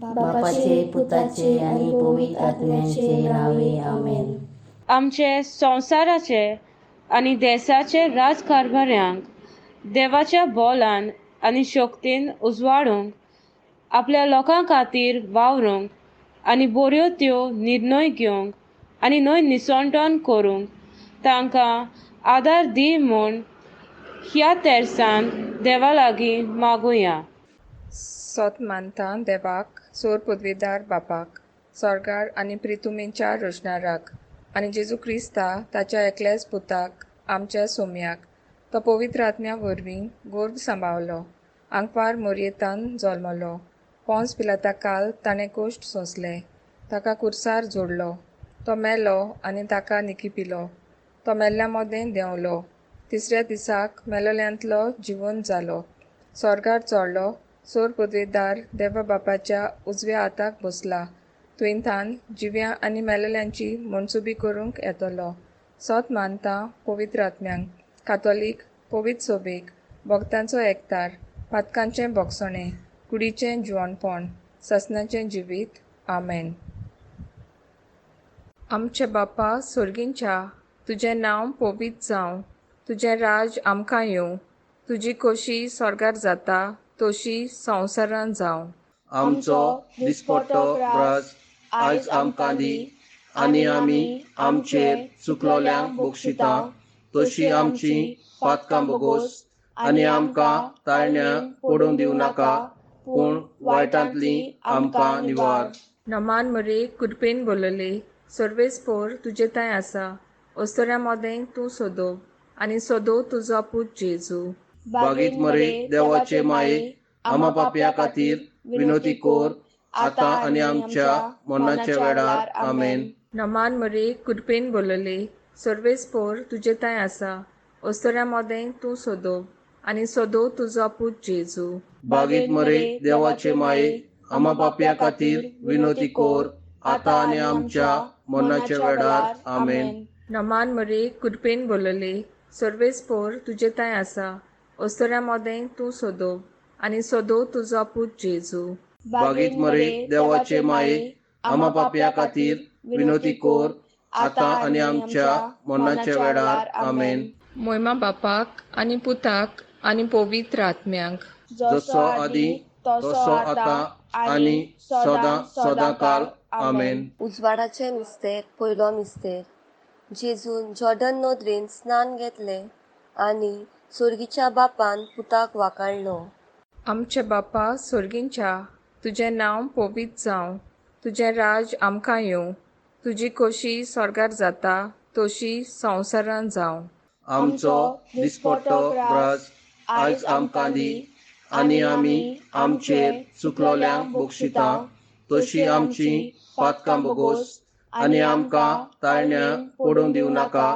बापाचे, पुताचे आणि पवित्र आत्म्याचे नावे आमेन. आमचे संवसाराचे आनी देशाचे राजकारभाऱ्यांक देवाच्या बोलान आनी शक्तीन उजवाडूंक, आपल्या लोकां खातीर वावरूंक आनी बऱ्यो त्यो निर्णय घेवंक आनी न्हय निसंटोन करूंक तांकां आदार दी म्हूण ह्या तेर्सान देवा लागीं मागुया. सोत मानता देवाक, सोर पदवीदार बापाक, स्वर्गार आनी प्रितुमेच्या रोशनाराक, आनी जेजू क्रिस्ता ताच्या एकल्याच पुताक, आमच्या सोम्याक, तो पवित्र आत्म्या वरवीं गर्भ सांबाळलो, आंकवार मोरयेतान जल्मलो, पोंस पिलाता काल ताणें कोश्ट सोंसले, ताका कुर्सार जोडलो, तो मेलो आनी ताका निखिपिलो, तो मेल्ल्या मोदें देंवलो, तिसऱ्या दिसाक मेलोल्यांतलो जिवंत जालो, स्वर्गार चडलो, सोर पदवीदार देवा बापाच्या उजव्या हाताक बसला, तुयेंतान जिव्या आनी मेलेल्यांची मनसुबी करूंक येतलो. सोत मानता पवित्र आत्म्यांक, कातोलीक, पवित्र सोबेक, भक्तांचो एकतार, पातकांचें भोगसणें, कुडीचें जिवणपण, ससनाचें जिवीत. आमेन. आमचे बापा सोर्गींच्या, तुजें नांव पवित्र जावं, तुजें राज आमकां येवं, तुजी खोशी स्वर्गार जाता तशी संवसारांत जावं. आमचो दिसपट्टो राज आयज आमकां दी, आनी आमी आमचेर चुकलोल्यांक बक्षिता तशी आमची पातकां बोगोस, आनी आमकां ताळण्यांत पडूंक दिवं नाका, पूण वायटांतली आमकां निवार. नमान मरे कुडपेन बोलले, सर्वेस्पोर तुजे ताय आसा, अस्तोऱ्या मोदें तूं सोदो, आनी सोदो तुजो पूत जेजू. बागीत मरे देवाचे माये, आमा पापयां खातीर विनोती कोर, आतां आनी आमच्या मरणाच्या वेळार. आमेन. नमान मरे कुडपेन बोलले, सर्वेस्पोर तुजे ताय आसा, अस्तोऱ्या मोदें तूं सोदो, आनी सोदो तुजो पूत जेजू. बागीत मरे देवाचे माये, आमा पापयां खातीर विनोती कोर, आतां आनी आमच्या मरणाच्या वेळार. आमेन. नमान मरे कुडपेन बोलले, सर्वेस्पोर तुजे ताय आसा, अस्तोऱ्या मोदें तूं सोदो, आनी सोदो तुजो पूत जेजू. बागीत मरे देवाचे माये, आमा पापयां खातीर विनोती कोर, आतां आनी आमच्या मरणाच्या वेळार. आमेन. मोयमा बापाक आनी पुताक आनी पवित्र आत्म्यांक, जसो आदी तसो आतां आनी सदां सदां काल. आमेन. उजवाडाचें मिस्तेर पयलो मिस्तेर. जेजून जॉर्डन नदरेन स्नान घेतलें आनी सोर्गीच्या बापान पुताक वाकाणलो. आमचे बापा सोर्गींच्या, तुजें नांव पवित्र जावं, तुजें राज आमकां येवं, तुजी खोशी स्वर्गार जाता तशी संवसारांत जावं. आमचो दिसपट्टो राज आयज आमकां दी, आनी आमी आमचेर चुकलोल्यांक बक्षिता तशी आमची पातकां बोगोस, आनी आमकां ताळण्यांत पडूंक दिवं नाका,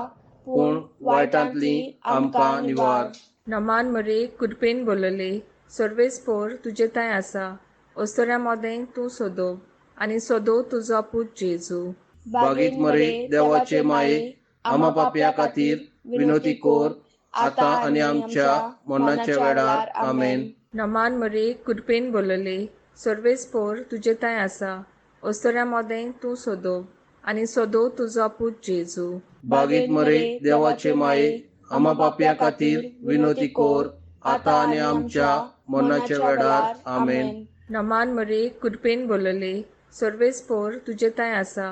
पूण वायटांतली आमकां निवार. नमान मरे कुडपेन बोलले, सर्वेस्पोर तुजे ताय आसा, अस्तोऱ्या मोदें तूं सोदो, आनी सोदो तुजो पूत जेजू. बागीत मरे देवाचे माये, आमा पापयां खातीर विनोती कोर, आतां आनी आमच्या मरणाच्या वेळार. आमेन. नमान मरे कुडपेन बोलले, सर्वेस्पोर तुजे ताय आसा, अस्तोऱ्या मोदें तूं सोदो, आनी सोदो तुजो पूत जेजू. बागीत मरे देवाचे माये, आमा पापयां खातीर विनोती कोर, आतां आनी आमच्या मरणाच्या वेळार. आमेन. नमान मरे कुडपेन बोलले, सर्वेस्पोर तुजे ताय आसा,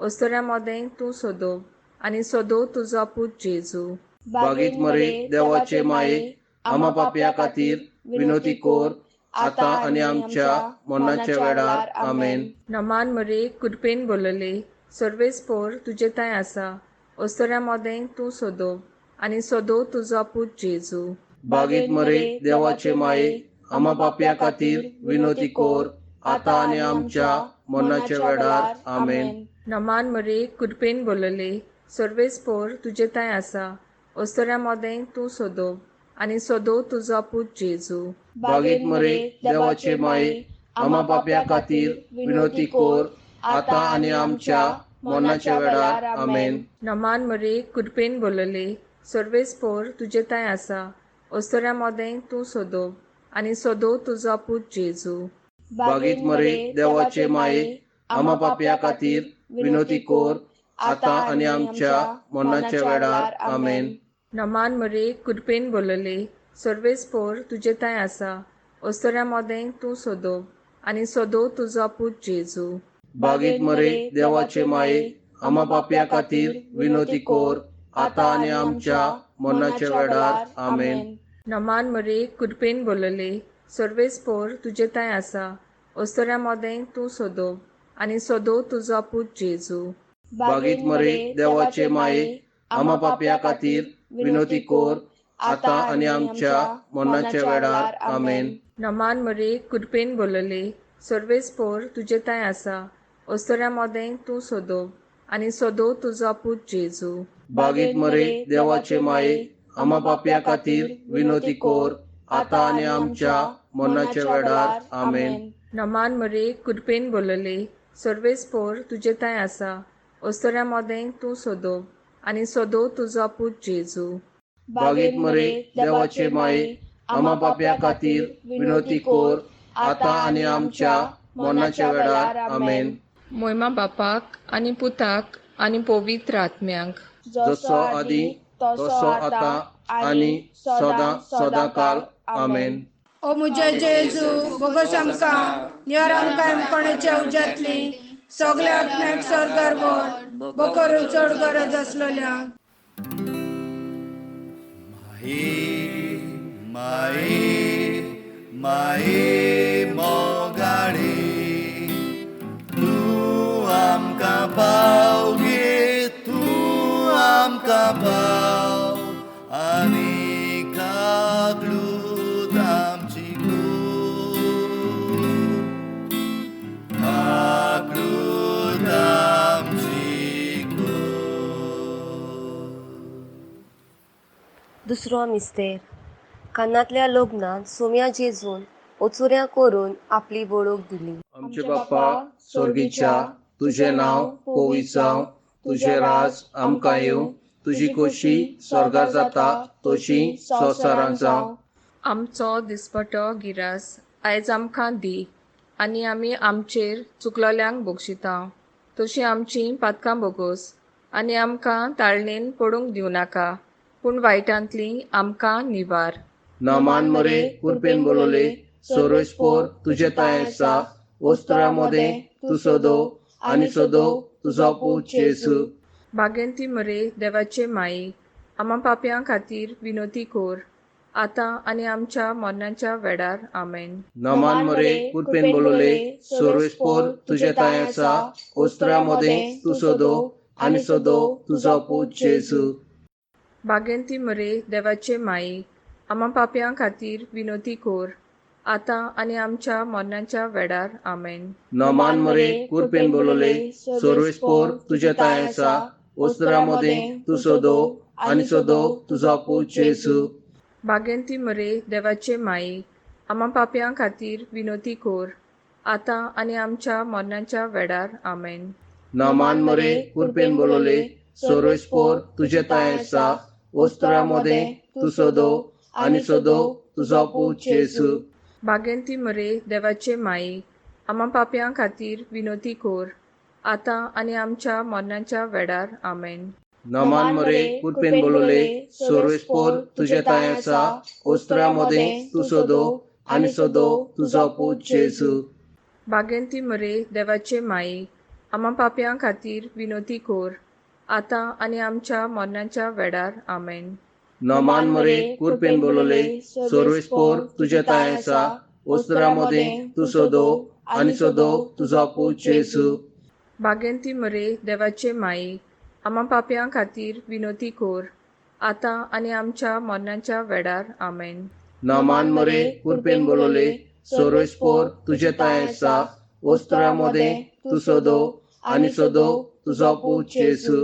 अस्तोऱ्या मोदें तूं सोदो, आनी सोदो तुजो पूत जेजू. बागीत मरे देवाचे माये, आमा पापयां खातीर विनोती कोर, आतां आनी आमच्या मरणाच्या वेळार. आमेन. नमान मरे कुडपेन बोलले, सर्वेस्पोर तुजे ताय आसा, अस्तोऱ्या मोदें तूं सोदो, आनी सोदो तुजो पूत जेजू. बागीत मरे देवाचे माये, आमा पापयां खातीर विनोती कोर, आतां आनी आमच्या मरणाच्या वेळार. आमेन. नमान मरे कुडपेन बोलले, सर्वेस्पोर तुजे ताय आसा, अस्तोऱ्या मोदें तूं सोदो, आनी सोदो तुजो पूत जेजू. बागीत मरे देवाचे माये, आमा पापयां खातीर विनोती कोर, आतां आनी आमच्या मरणाच्या वेळार. आमेन. नमान मरे कुडपेन बोलले, सर्वेस्पोर तुजे ताय आसा, अस्तोऱ्या मोदें तूं सोदो, आनी सोदो तुजो पूत जेजू. बागीत मरे देवाचे माये आम्हा पापया खातीर विनोती कोर आता आनी आमच्या मरणाच्या वेळार आमेन. नमान मरे कुरपेन बोलले सर्वेस्पोर तुजे ताय आसा ओस्तोऱ्या मोदें तूं सोदो आनी सोदो तुजो पूत जेजू. बागीत मरे देवाचे माये आम्हा पापया खातीर विनोती कोर आता आनी आमच्या मरणाच्या वेळार आमेन. नमान मरे कुरपेन बोलले सर्वेस्पोर तुजे ताय आसा ओस्तोऱ्या मोदें तूं सोदो आनी सोदो तुजो पूत जेजू. बागीत मरे देवाचे माये आम्हा पापया खातीर विनोती कोर आता आनी आमच्या मरणाच्या वेळार आमेन. नमान मरे कुरपेन बोलले सर्वेस्पोर तुजे ताय आसा ओस्तोऱ्या मोदें तूं सोदो आनी सोदो तुजो पूत जेजू. बागीत मरे देवाचे माये आम्हा पापया खातीर विनोती कोर आता आनी आमच्या मरणाच्या वेळार आमेन. नमान मरे कुरपेन बोलले सर्वेस्पोर तुजे ताय आसा ओस्तोऱ्या मोदें तूं सोदो आनी सोदो तुजो पूत जेजू. बागीत मरे देवाचे माये आम्हा पापया खातीर विनोती कोर आता आनी आमच्या मरणाच्या वेळार आमेन. मोयमा बापाक आनी पुताक आनी पवित्र आत्म्यांक जसो आदी तसो आता आनी सदां काल आमेन. ओ मुझे जेजू बोगस आमकां नियर आमकां कोणाच्या उज्यांतली सगळ्या आत्म्याक स्वर्गार व्हर बकर चड गरज आसलेल्यांक. माये मोगाडे तूं आमकां पाव गे तूं आमकां पाव आनी कागलूत आमची कागलूत आमची दुसरो मिस्तेर. कानांतल्या लग्नात सोम्या जेजून ओचुऱ्या करून आपली बळोक दिली. आमचे बाप्पा स्वर्गीच्या तुझे नाव पवित्र जावं, तुझे राज आमकां येवं, तुजी खोशी स्वर्गार जाता तशी संवसारांत जावं. आमचो दिसपटो गिरास आयज आमकां दी आनी आमी आमचेर चुकलोल्यांक बक्षिता तशी आमची पातकां बोगोस आनी आमकां ताळणेन पडूंक दिवं नाका पूण वायटांतली आमकां निवार. नामान मरे कुरपेन बोलले सर्वेस्पोर तुझे ताय आसा ओस्तरा मोदें तूं सोदो आनी सोदो तुजो पूत जेजू. भागेंती मरे देवाचे माई आम्हा पापयां खातीर विनोती कोर आतां आनी आमच्या मरणाच्या वेळार आमेन. नामान मरे कुरपेन बोलले सर्वेस्पोर तुझे ताय आसा ओस्तरा मोदें तूं सोदो आनी सोदो तुजो पूत जेजू. भागेंती मरे देवाचे माई आम्हा पापयां खातीर विनोती कोर आतां आनी आमच्या मरणाच्या वेळार आमेन. नामान मरे कुरपेन बोलले सर्वेस्पोर तुझे ताय आसा ओस्तरा मोदें तूं सोदो आनी सोदो तुजो पूत जेजू. भागेंती मरे देवाचे माई आम्हा पापयां खातीर विनोती कोर आतां आनी आमच्या मरणाच्या वेळार आमेन. नामान मरे कुरपेन बोलले सर्वेस्पोर तुझे ताय आसा ओस्तरा मोदें तूं सोदो आनी सोदो तुजो पूत जेजू. भागेंती मरे देवाचे माई आम्हा पापयां खातीर विनोती कोर आतां आनी आमच्या मरणाच्या वेळार आमेन. नामान मरे कुरपेन बोलले सर्वेस्पोर तुझे ताय आसा ओस्तरा मोदें तूं सोदो आनी सोदो तुजो पूत जेजू. भागेंती मरे देवाचे माई आम्हा पापयां खातीर विनोती कोर आतां आनी आमच्या मरणाच्या वेळार आमेन. नामान मरे कुरपेन बोलले सर्वेस्पोर तुझे ताय आसा ओस्तरा मोदें तूं सोदो आनी सोदो तुजो पूत जेजू. भागेंती मरे देवाचे माई आम्हा पापयां खातीर विनोती कोर आतां आनी आमच्या मरणाच्या वेळार आमेन. नामान मरे कुरपेन बोलले सर्वेस्पोर तुझे ताय आसा ओस्तरा मोदें तूं सोदो आनी सोदो तुजो पूत जेजू.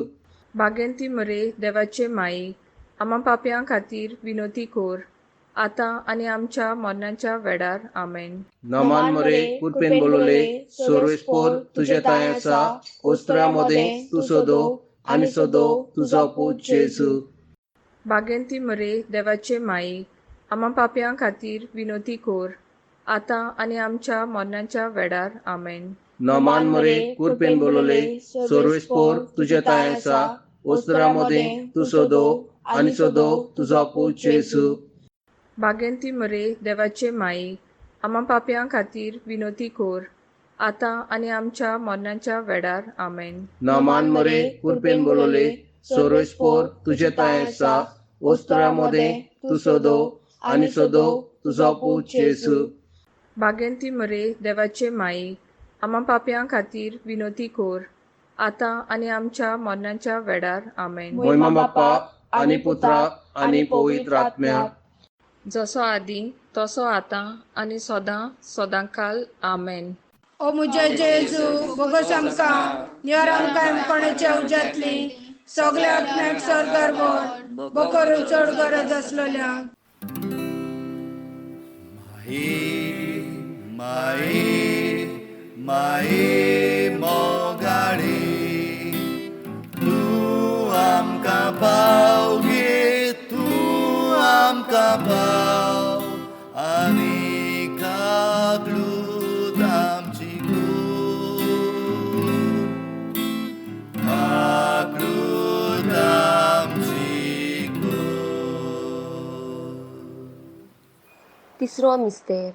भागेंती मरे देवाचे माई आम्हा पापयां खातीर विनोती कोर आतां आनी आमच्या मरणाच्या वेळार आमेन. नामान मरे कुरपेन बोलले सर्वेस्पोर तुझे ताय आसा ओस्तरा मोदें तूं सोदो आनी सोदो तुजो पूत जेजू. भागेंती मरे देवाचे माई आम्हा पापयां खातीर विनोती कोर आता आणि आमच्या मरणाच्या वेळार आमेन. नमान मरे कुरपेन बोलोले सर्वेस्पोर तुझे ताय आसा ओस्त्रा मोदे तू सोदो आनी सोदो तुजो पूत जेसू. भागेंती मरे देवाचे माई, आम्हा पाप्यां खातीर विनोती कोर, आता आणि आमच्या मरणाच्या वेळार आमेन. नमान मरे कुरपेन बोलोले सर्वेस्पोर तुझे ताय आसा ओस्त्रा मोदे तू सोदो आनी सोदो तुजो पूत जेसू. भागेंती मरे देवाचे माई, आम्हा पाप्यां खातीर विनोती कोर, आता आणि आमच्या मरणाच्या वेळार आमेन. महिमा बापा आनी पुत्रा आनी पवित्र आत्म्या. जसो आदी तसो आता आणि सदां सदांकाल आमेन. ओ मुजे जेजू बोगस आमकां नियर आमकां येमकोणेचे उज्यांतली सगल्या आत्म्याक स्वर्गार व्हर, बकरू चड गरज आसलेल्यांक. Mae, mae mogari, tu amka pauge, tu amka pau, ani kaglut amci kaglut amci. तिसरो मिस्तेर,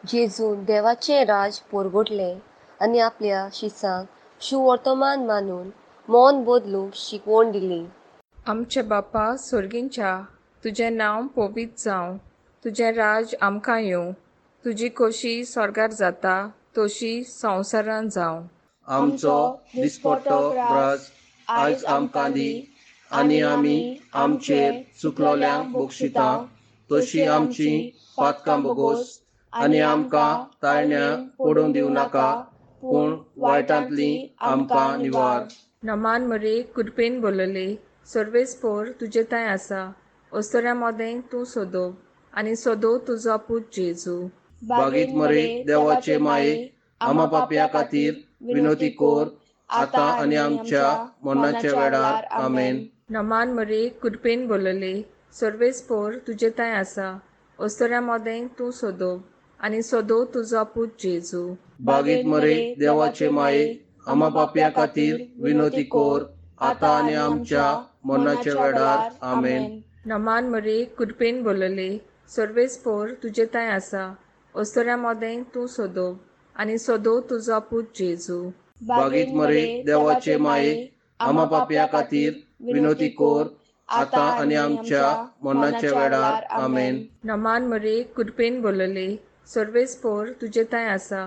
जेजून देवाचे राज पोरगोटले आनी आपल्या शिसांक शुवर्तमान मानून मौन बदलूंक शिकवण दिली. आमचे बापा स्वर्गींच्या, तुजें नांव पवित्र जावं, तुजें राज आमकां येवं, तुजी खोशी स्वर्गार जाता तशी संवसारांत जावं. आमचो दिसपट्टो राज आयज आमकां दी आनी आमी आमचेर चुकलोल्यांक बक्षिता तशी आमची पातकां बोगोस आनी आमकां ताळण्या पडूंक दिवं नाका, पूण वायटांतली आमकां निवार. नमान मरे कुरपेन बोलले सर्वेस्पोर तुजे ताय आसा ओस्तऱ्या मोदें तूं सोदो आनी सोदो तुजो पूत जेजू. बागीत मरे देवाचे माये आम्हा पाप्या खातीर विनोती कोर आता आनी आमच्या मरणाच्या वेळार आमेन. नमान मरे कुरपेन बोलले सर्वेस्पोर तुजे ताय आसा ओस्तऱ्या मोदें तूं सोदो आनी सोदो तुजो पूत जेजू. बागीत मरे देवाचे माये आम्हा पाप्या खातीर विनोती कोर आता आनी आमच्या मरणाच्या वेळार आमेन. नमान मरे कुरपेन बोलले सर्वेस्पोर तुजे ताय आसा ओस्तऱ्या मोदें तूं सोदो आनी सोदो तुजो पूत जेजू. बागीत मरे देवाचे माये आम्हा पाप्या खातीर विनोती कोर आता आनी आमच्या मरणाच्या वेळार आमेन. नमान मरे कुरपेन बोलले सर्वेस्पोर तुजे ताय आसा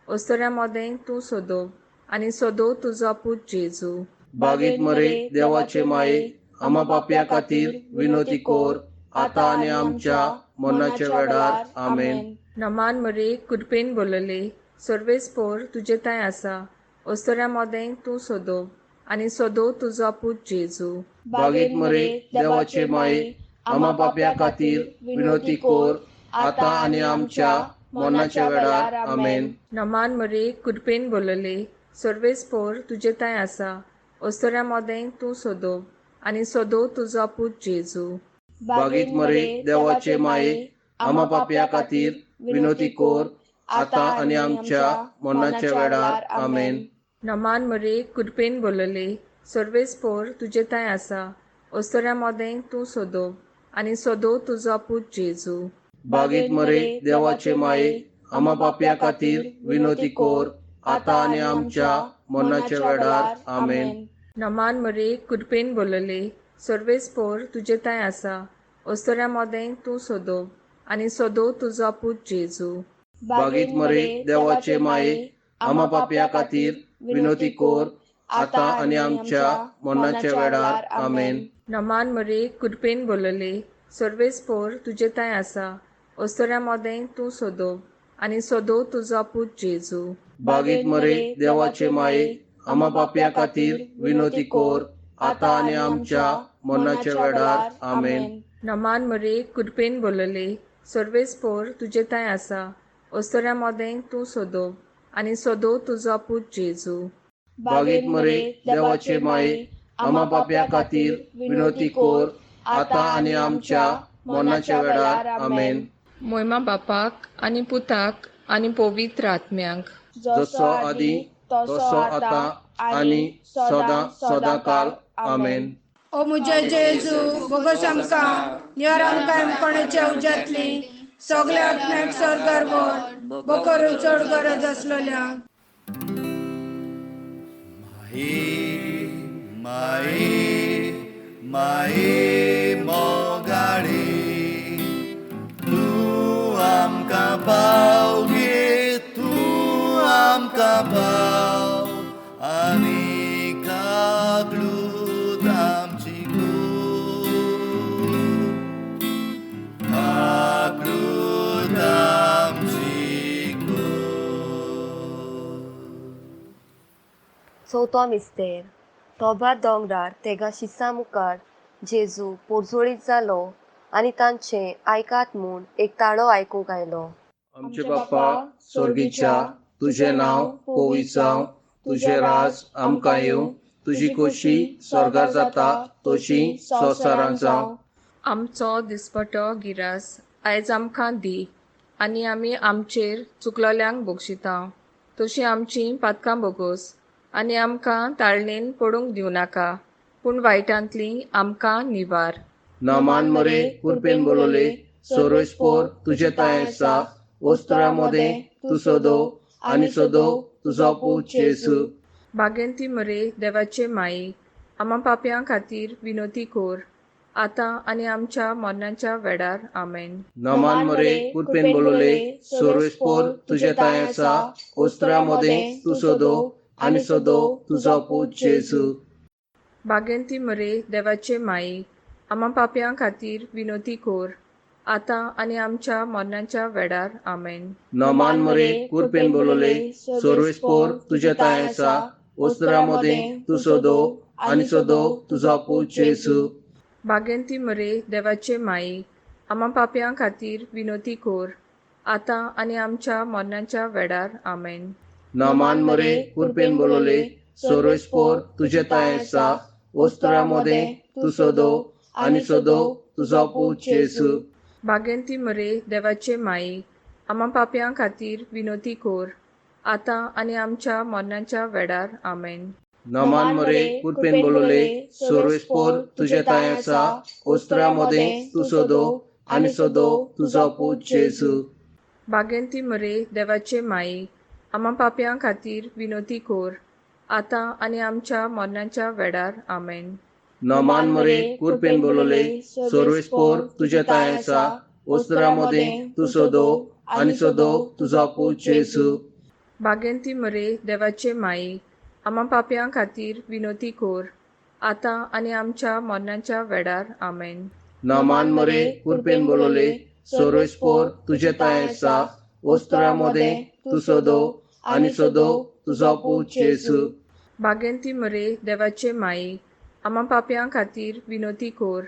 ओस्तऱ्या मोदें तूं सोदो आनी सोदो तुजो पूत जेजू. बागीत मरे देवाचे माये आम्हा पाप्या खातीर विनोती कोर आता आनी आमच्या मरणाच्या वेळार आमेन. नमान मरे कुरपेन बोलले सर्वेस्पोर तुजे ताय आसा ओस्तऱ्या मोदें तूं सोदो आनी सोदो तुजो पूत जेजू. बागीत मरे देवाचे माये आम्हा पाप्या खातीर विनोती कोर आता आनी आमच्या मरणाच्या वेळार आमेन. नमान मरे कुरपेन बोलले सर्वेस्पोर तुजे ताय आसा ओस्तऱ्या मोदें तूं सोदो आनी सोदो तुजो पूत जेजू. बागीत मरे देवाचे माये आम्हा पाप्या खातीर विनोती कोर आता आनी आमच्या मरणाच्या वेळार आमेन. नमान मरे कुरपेन बोलले सर्वेस्पोर तुजे ताय आसा ओस्तऱ्या मोदें तूं सोदो आनी सोदो तुजो पूत जेजू. बागीत मरे देवाचे माये आम्हा पाप्या खातीर विनोती कोर आता आनी आमच्या मरणाच्या वेळार आमेन. नमान मरे कुरपेन बोलले सर्वेस्पोर तुजे ताय आसा ओस्तऱ्या मोदें तूं सोदो आनी सोदो तुजो पूत जेजू. बागीत मरे देवाचे माये आम्हा पाप्या खातीर विनोती कोर आता आनी आमच्या मरणाच्या वेळार आमेन. नमान मरे कुरपेन बोलले सर्वेस्पोर तुजे ताय आसा ओस्तऱ्या मोदें तूं सोदो आनी सोदो तुजो पूत जेजू. बागीत मरे देवाचे माये आम्हा पाप्या खातीर विनोती कोर आता आनी आमच्या मरणाच्या वेळार आमेन. नमान मरे कुरपेन बोलले सर्वेस्पोर तुजे ताय आसा ओस्तऱ्या मोदें तूं सोदो आनी सोदो तुजो पूत जेजू. बागीत मरे देवाचे माये आम्हा पाप्या खातीर विनोती कोर आता आनी आमच्या मरणाच्या वेळार आमेन. मोहिमा बापाक आनी पुताक आनी पवित्र आत्म्यांक जसो आदी तसो आता आनी सदां काल आमेन. ओ मुझे जेजू बोगोस आमकां निवारण कायमपणाच्या उज्यांतली सगळ्या आत्म्याक स्वर्गार व्हर, बकरू चड गरज आसलेल्यांक. माये मोगाडे तूं आमकां पाव गे, तूं आमकां पाव आनी कागलूत आमची कागलूत आमची चवथो मिस्तेर. तोबा दोंगरार तेगा शिसा मुखार जेजू पोरजोळीत जालो आनी तांचें आयकात म्हूण एक ताळो आयकूंक आयलो. आमचे बाप्पा स्वर्गीच्या, तुझें नांव पवित्र जावं, तुझें राज आमकां येवं, तुजी खोशी स्वर्गार जाता तशी संवसारांत जावं. आमचो दिसपटो गिरास आयज आमकां दी, आनी आमी आमचेर चुकलोल्यांक बक्षिता तशी आमची पातकां बोगोस, आनी आमकां ताळणेन पडूंक दिवं नाका, पूण वायटांतली आमकां निवार. नामान मरे कुरपेन बोलोले, सोरोस्पोर तुझे ताय आसा, ओस्त्रा मोदे तू सोदो आनी सोदो तुजो पूत जेसू. भागेंती मरे देवाचे माई, आमा पाप्यां खातीर विनोती कोर, आतां आनी आमच्या मरणाच्या वेळार आमेन. नामान मरे कुरपेन बोलोले, सोरोस्पोर तुझे ताय आसा, ओस्त्रा मोदे तू सोदो आनी सोदो तुजो पूत जेसू. भागेंती मरे देवाचे माई, आमा पाप्यां खातीर विनोती कोर, आतां आनी आमच्या मरणाच्या वेळार आमेन. नामान मरे कुरपेन बोलोले, सोरोस्पोर तुझे ताय आसा, ओस्त्रा मोदे तू सोदो आनी सोदो तुजो पूत जेसू. भागेंती मरे देवाचे माई, आमा पाप्यां खातीर विनोती कोर, आतां आनी आमच्या मरणाच्या वेळार आमेन. नामान मरे कुरपेन बोलोले, सोरोस्पोर तुझे ताय आसा, ओस्त्रा मोदे तू सोदो आनी सोदो तुजो पूत जेसू. भागेंती मरे देवाचे माई, आमा पाप्यां खातीर विनोती कोर, आतां आनी आमच्या मरणाच्या वेळार आमेन. नामान मरे कुरपेन बोलोले, सोरोस्पोर तुझे ताय आसा, ओस्त्रा मोदे तू सोदो आनी सोदो तुजो पूत जेसू. भागेंती मरे देवाचे माई, आमा पाप्यां खातीर विनोती कोर, आतां आनी आमच्या मरणाच्या वेळार आमेन. नामान मरे कुरपेन बोलोले, सोरोस्पोर तुझे ताय आसा, ओस्त्रा मोदे तू सोदो आनी सोदो तुजो पूत जेसू. भागेंती मरे देवाचे माई, आमा पाप्यां खातीर विनोती कोर, आतां आनी आमच्या मरणाच्या वेळार आमेन. नामान मरे कुरपेन बोलोले, सोरोस्पोर तुझे ताय आसा, ओस्त्रा मोदे तू सोदो आनी सोदो तुजो पूत जेसू. भागेंती मरे देवाचे माई, आमा पाप्यां खातीर विनोती कोर,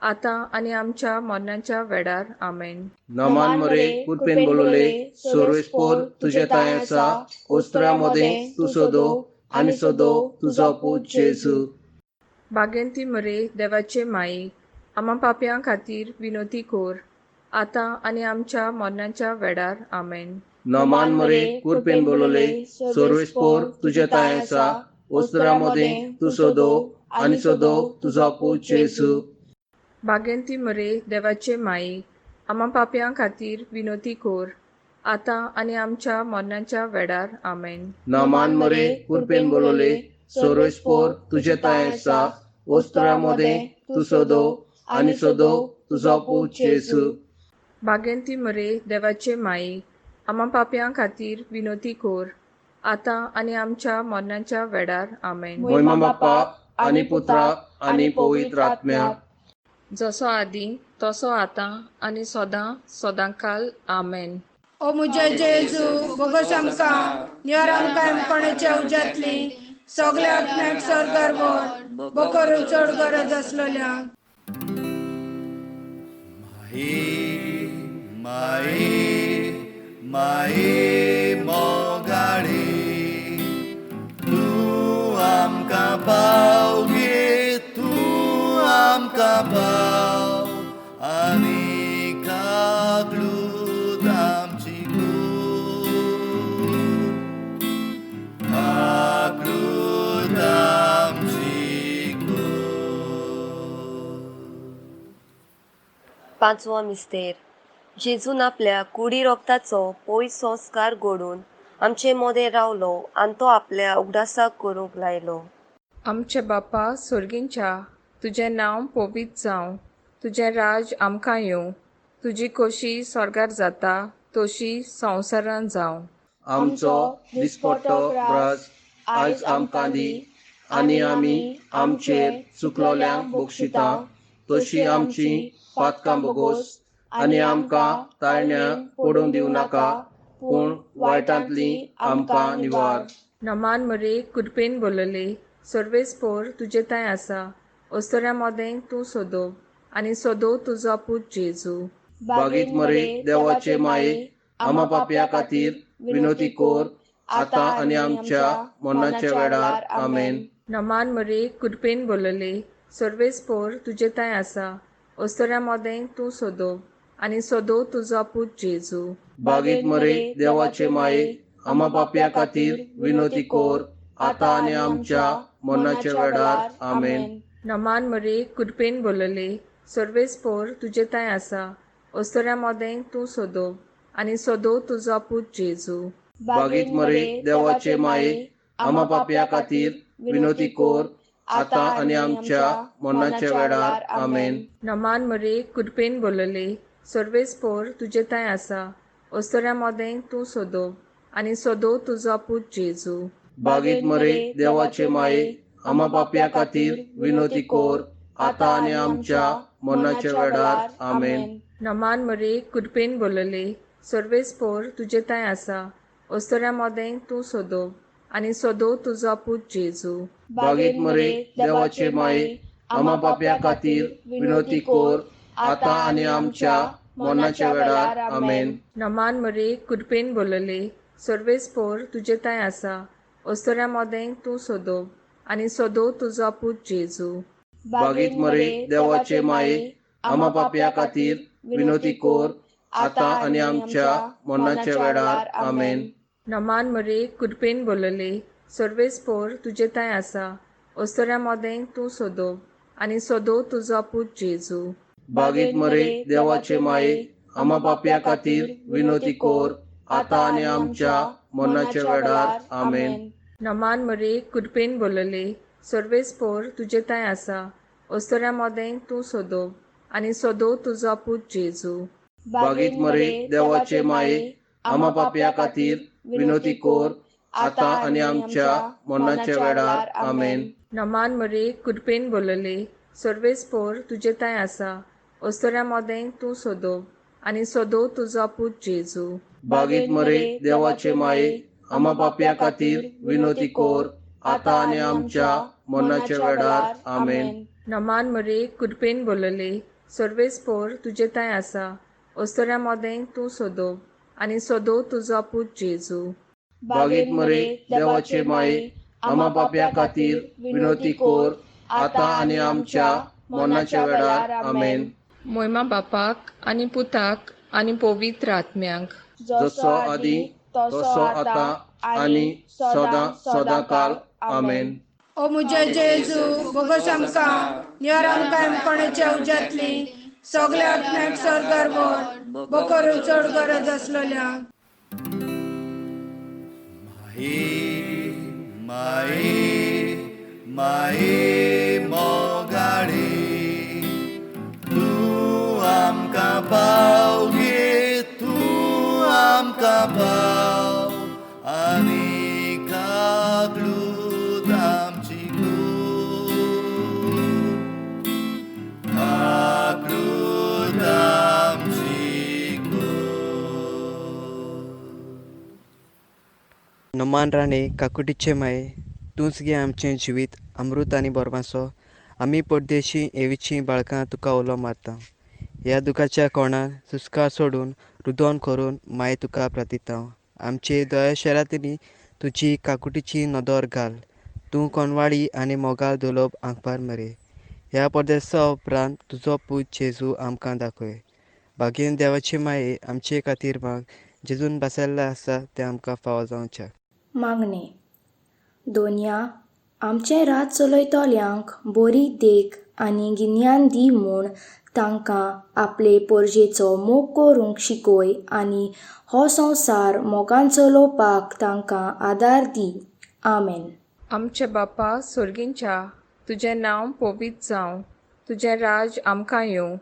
आतां आनी आमच्या मरणाच्या वेळार आमेन. नामान मरे कुरपेन बोलोले, सोरोस्पोर तुझे ताय आसा, ओस्त्रा मोदे तू सोदो आनी सोदो तुजो पूत जेसू. भागेंती मरे देवाचे माई, आमा पाप्यां खातीर विनोती कोर, आतां आनी आमच्या मरणाच्या वेळार आमेन. नामान मरे कुरपेन बोलोले, सोरोस्पोर तुझे ताय आसा, ओस्त्रा मोदे तू सोदो आनी सोदो तुजो पूत जेसू. भागेंती मरे देवाचे माई, आमा पाप्यां खातीर विनोती कोर, आतां आनी आमच्या मरणाच्या वेळार आमेन. नामान मरे कुरपेन बोलोले, सोरोस्पोर तुझे ताय आसा, ओस्त्रा मोदे तू सोदो आनी सोदो तुजो पूत जेसू. भागेंती मरे देवाचे माई, आमा पाप्यां खातीर विनोती कोर, आतां आनी आमच्या मरणाच्या वेळार आमेन. मोहिमा बाप्पा आनी पुत्रा आनी पवित्र आत्म्या. जसो आदी तसो आतां आनी सदां काल आमेन. ओ मुझे जेजू बोगोस आमकां निवारण कायमपणाच्या उज्यांतली सगळ्या आत्म्याक स्वर्गार व्हर, बकरू चड गरज आसलेल्यांक. माये मोगाडे तूं आमकां पाव गे, तूं आमकां पाव आनी कागलू 5वो मिस्तेर. जेजून आपल्या कुडी रोगताचो पयस संस्कार घडून आमचे मोदेर रावलो आनी तो आपल्या उगडासाक करूंक लायलो. आमचे बापा सुर्गींच्या, तुजें नांव पवित्र जावं, तुजें राज आमकां येवं, तुजी खोशी स्वर्गार जाता तशी संवसारांत जावं. आमचो दिसपट्टो रास आयज आमकां दी आनी आमी आमचेर चुकलोल्यांक बक्षिता तशी आमची पातकां बगोस आनी आमकां ताळण्याक पडूंक दिवं नाका पूण वायटांतली आमकां निवार. नमान मरे कुडपेन बोलले, सर्वेस्पोर तुजे थंय आसा, ओस्तोऱ्या मोदें तूं सोदो आनी सोदो तुजो पूत जेजू. बागीत मरे देवाचे माये आमा पापया खातीर विनोती कोर आतां आनी आमच्या मरणाच्या वेळार आमेन. नमान मरे कुडपेन बोलले, सर्वेस्पोर तुजे थंय आसा, ओस्तोऱ्या मोदें तूं सोदो आनी सोदो तुजो पूत जेजू. बागीत मरे देवाचे माये आमा पापया खातीर विनोती कोर आतां आनी आमच्या मरणाच्या वेळार आमेन. नमान मरे कुडपेन बोलले, सर्वेस्पोर तुजे थंय आसा, ओस्तोऱ्या मोदें तूं सोदो आनी सोदो तुजो पूत जेजू. बागीत मरे देवाचे माये आमा पापया खातीर विनोती कोर आतां आनी आमच्या मरणाच्या वेळार आमेन. नमान मरे कुडपेन बोलले, सर्वेस्पोर तुजे थंय आसा, ओस्तोऱ्या मोदें तूं सोदो आनी सोदो तुजो पूत जेजू. बागीत मरे देवाचे माये आमा पापया खातीर विनोती कोर आतां आनी आमच्या मरणाच्या वेळार आमेन. नमान मरे कुडपेन बोलले, सर्वेस्पोर तुजे थंय आसा, ओस्तोऱ्या मोदें तूं सोदो आनी सोदो तुजो पूत जेजू. बागीत मरे देवाचे माये आमा पापया खातीर विनोती कोर आतां आनी आमच्या मरणाच्या वेळार आमेन. नमान मरे कुडपेन बोलले, सर्वेस्पोर तुजे थंय आसा, ओस्तोऱ्या मोदें तूं सोदो आनी सोदो तुजो पूत जेजू. बागीत मरे देवाचे माये आमा पापया खातीर विनोती कोर आतां आनी आमच्या मरणाच्या वेळार आमेन. नमान मरे कुडपेन बोलले, सर्वेस्पोर तुजे थंय आसा, ओस्तोऱ्या मोदें तूं सोदो आनी सोदो तुजो पूत जेजू. बागीत मरे देवाचे माये आमा पापया खातीर विनोती कोर आतां आनी आमच्या मरणाच्या वेळार आमेन. नमान मरे कुडपेन बोलले, सर्वेस्पोर तुजे थंय आसा, ओस्तोऱ्या मोदें तूं सोदो आनी सोदो तुजो पूत जेजू. बागीत मरे देवाचे माये आमा पापया खातीर विनोती कोर आतां आनी आमच्या मरणाच्या वेळार आमेन. नमान मरे कुडपेन बोलले, सर्वेस्पोर तुजे थंय आसा, ओस्तोऱ्या मोदें तूं सोदो आनी सोदो तुजो पूत जेजू. बागीत मरे देवाचे माये आमा पापया खातीर विनोती कोर आतां आनी आमच्या मरणाच्या वेळार आमेन. नमान मरे कुडपेन बोलले, सर्वेस्पोर तुजे थंय आसा, ओस्तोऱ्या मोदें तूं सोदो आनी सोदो तुजो पूत जेजू. बागीत मरे देवाचे माये आमा पापया खातीर विनोती कोर आतां आनी आमच्या मरणाच्या वेळार आमेन. मोयमा बापाक आनी पुताक आनी पवित्र आत्म्यांक, जसो आदी तसो आतां आनी सदां सदांकाल आमेन. ओ मुजे जेजू बोगस आमकां नियर आमकां कोणाच्या उज्यांतली सगल्या आत्म्याक स्वर्गार व्हर, बकर चड गरज आसलेल्यांक. माये माये मोगाडे तूं आमकां पाव गे, तूं आमकां पाव आनी कागलूद आमची कागलूद आमची नमान राणे काकुटीचे माये तूंच गे आमचें जिवीत अमृत आनी बोरमासो. आमी परदेशी एवीची बाळकां तुका उलो मारता. ह्या दुखाच्या कोणान सुस्कार सोडून रुदोन करून माय तुका प्रतितांव. आमचे दोया शहरांतली तुजी काकुटीची नदर घाल. तूं कोणवाडी आनी मोगाल दोलोब आंकपार मरे. ह्या परदेसा उपरांत तुजो पूत जेजू आमकां दाखय. बागेन देवाचे माये आमचे खातीर माग जेजून बसयल्लें आसा तें आमकां फावो जावचें. मागणे. दोनया आमचे रात चलयतल्यांक बरी देख आनी गिन्यान दी म्हूण तांकां आपले पोरजेचो मोग करूंक शिकय आनी हो संवसार मोगान चलोवपाक तांकां आदार दी. आमेन. आमचे बापा सुर्गींच्या, तुजें नांव पवित्र जावं, तुजें राज आमकां येवं,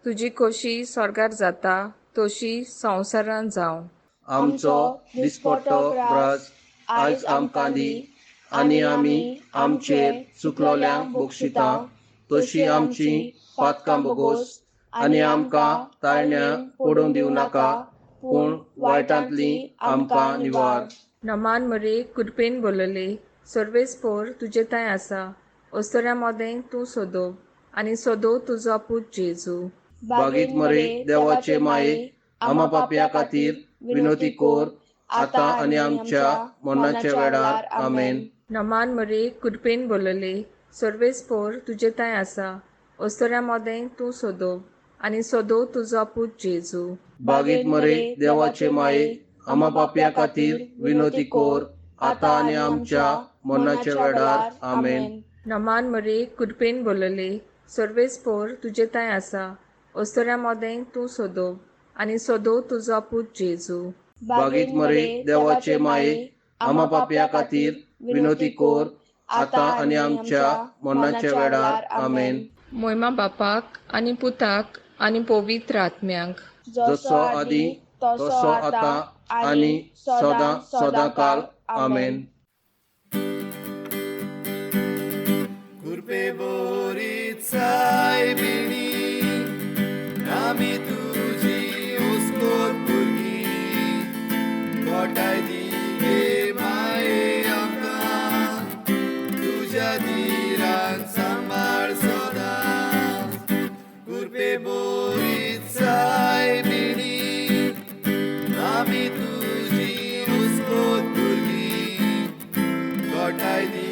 तुजी खोशी स्वर्गार जाता तशी संवसारांत जावं. आमचो दिसपट्टो राज आयज आमकां दी आनी आमी आमचेर चुकलोल्यांक बक्षिता तशी आमची पातकां बगोस आनी आमकां ताळण्या पडूंक दिवं नाका पूण वायटांतली आमकां निवार. नमान मरे कुडपेन बोलले, सर्वेस्पोर तुजे थंय आसा, अस्तोऱ्या मोदें तूं सोदो आनी सोदो तुजो पूत जेजू. बागीत मरे देवाचे माये आमा पापया खातीर विनोती कोर आतां आनी आमच्या मरणाच्या वेळार. आमेन. नमान मरे कुडपेन बोलले, सर्वेस्पोर तुजे थंय आसा, अस्तोऱ्या मोदें तूं सोदो आनी सोदो तुजो पूत जेजू. बागीत मरे देवाचे माये आमा पापया खातीर विनोती कोर आतां आनी आमच्या मरणाच्या वेळार. आमेन. नमान मरे कुडपेन बोलले, सर्वेस्पोर तुजे थंय आसा, अस्तोऱ्या मोदें तूं सोदो आनी सोदो तुजो पूत जेजू. बागीत मरे देवाचे माये आमा पापया खातीर विनोती कोर आतां आनी आमच्या मरणाच्या वेळार. आमेन. मोहिमा बापाक आनी पुताक आनी पवित्र आत्म्यांक, जसो आदी तसो आतां आनी सदां सदांकाल. आमेन. कृपे बोरी सायबिणी आमी तुजी उस्कोत भुरगीं गोठाय दी गे माये आमकां तुज्या दिरान सांबाळ सदां. कृपे बोरी सायबिणी आमी तुजी उस्कोत भुरगीं गोठाय दी